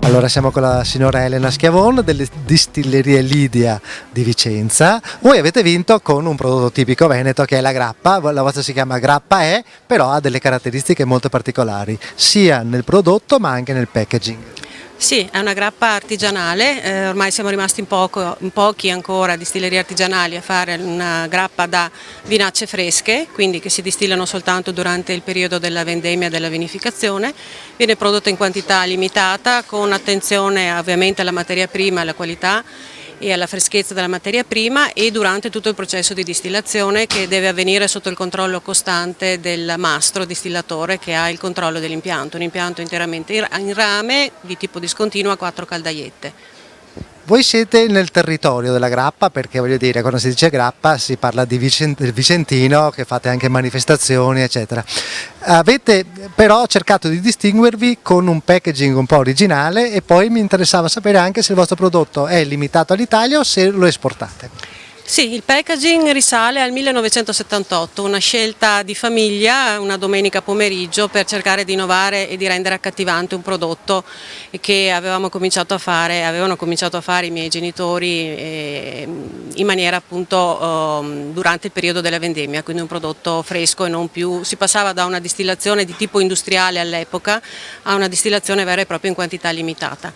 Allora siamo con la signora Elena Schiavon delle distillerie Lidia di Vicenza. Voi avete vinto con un prodotto tipico veneto che è la grappa, la vostra si chiama Grappa E, però ha delle caratteristiche molto particolari, sia nel prodotto ma anche nel packaging. Sì, è una grappa artigianale, ormai siamo rimasti in pochi ancora distillerie artigianali a fare una grappa da vinacce fresche, quindi che si distillano soltanto durante il periodo della vendemmia e della vinificazione. Viene prodotta in quantità limitata con attenzione ovviamente alla materia prima, alla qualità e alla freschezza della materia prima e durante tutto il processo di distillazione che deve avvenire sotto il controllo costante del mastro distillatore che ha il controllo dell'impianto, un impianto interamente in rame di tipo discontinuo a 4 caldaiette. Voi siete nel territorio della grappa perché voglio dire, quando si dice grappa si parla di del Vicentino, che fate anche manifestazioni eccetera. Avete però cercato di distinguervi con un packaging un po' originale e poi mi interessava sapere anche se il vostro prodotto è limitato all'Italia o se lo esportate. Sì, il packaging risale al 1978, una scelta di famiglia, una domenica pomeriggio per cercare di innovare e di rendere accattivante un prodotto che avevano cominciato a fare i miei genitori in maniera appunto durante il periodo della vendemmia, quindi un prodotto fresco e non più, si passava da una distillazione di tipo industriale all'epoca a una distillazione vera e propria in quantità limitata.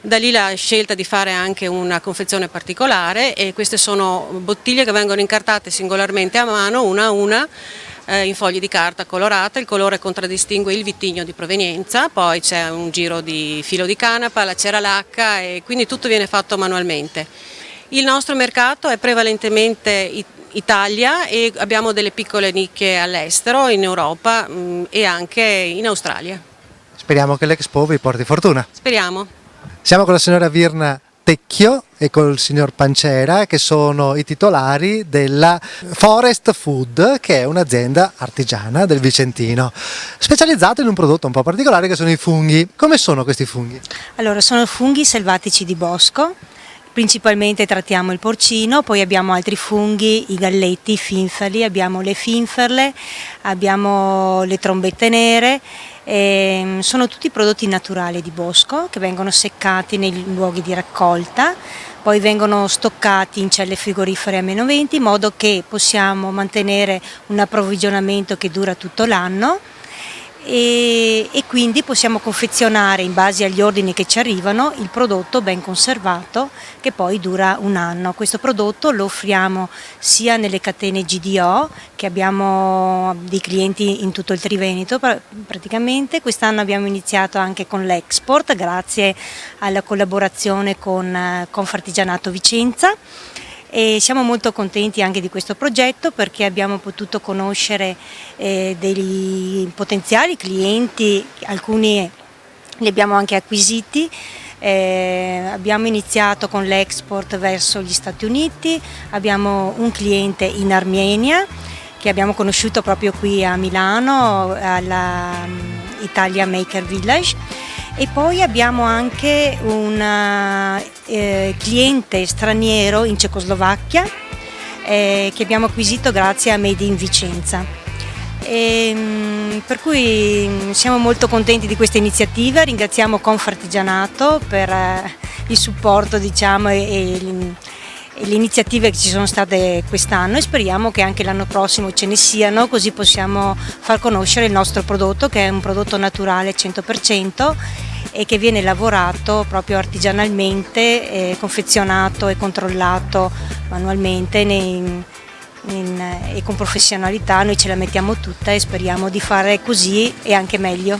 Da lì la scelta di fare anche una confezione particolare e queste sono bottiglie che vengono incartate singolarmente a mano, una a una, in fogli di carta colorata, il colore contraddistingue il vitigno di provenienza, poi c'è un giro di filo di canapa, la cera lacca e quindi tutto viene fatto manualmente. Il nostro mercato è prevalentemente Italia e abbiamo delle piccole nicchie all'estero, in Europa e anche in Australia. Speriamo che l'Expo vi porti fortuna. Speriamo. Siamo con la signora Virna Tecchio e col signor Pancera che sono i titolari della Forest Food, che è un'azienda artigiana del Vicentino, specializzata in un prodotto un po' particolare che sono i funghi. Come sono questi funghi? Allora, sono funghi selvatici di bosco, principalmente trattiamo il porcino, poi abbiamo altri funghi, i galletti, i finfali, abbiamo le finferle, abbiamo le trombette nere. Sono tutti prodotti naturali di bosco che vengono seccati nei luoghi di raccolta, poi vengono stoccati in celle frigorifere a -20 in modo che possiamo mantenere un approvvigionamento che dura tutto l'anno e quindi possiamo confezionare in base agli ordini che ci arrivano il prodotto ben conservato che poi dura un anno. Questo prodotto lo offriamo sia nelle catene GDO, che abbiamo dei clienti in tutto il Triveneto praticamente. Quest'anno abbiamo iniziato anche con l'export grazie alla collaborazione con Confartigianato Vicenza. E siamo molto contenti anche di questo progetto perché abbiamo potuto conoscere dei potenziali clienti, alcuni li abbiamo anche acquisiti. Abbiamo iniziato con l'export verso gli Stati Uniti, abbiamo un cliente in Armenia che abbiamo conosciuto proprio qui a Milano, alla Italia Maker Village. E poi abbiamo anche un cliente straniero in Cecoslovacchia che abbiamo acquisito grazie a Made in Vicenza. Per cui siamo molto contenti di questa iniziativa, ringraziamo Confartigianato per il supporto diciamo, e le iniziative che ci sono state quest'anno e speriamo che anche l'anno prossimo ce ne siano, così possiamo far conoscere il nostro prodotto che è un prodotto naturale 100% e che viene lavorato proprio artigianalmente, confezionato e controllato manualmente e con professionalità. Noi ce la mettiamo tutta e speriamo di fare così e anche meglio.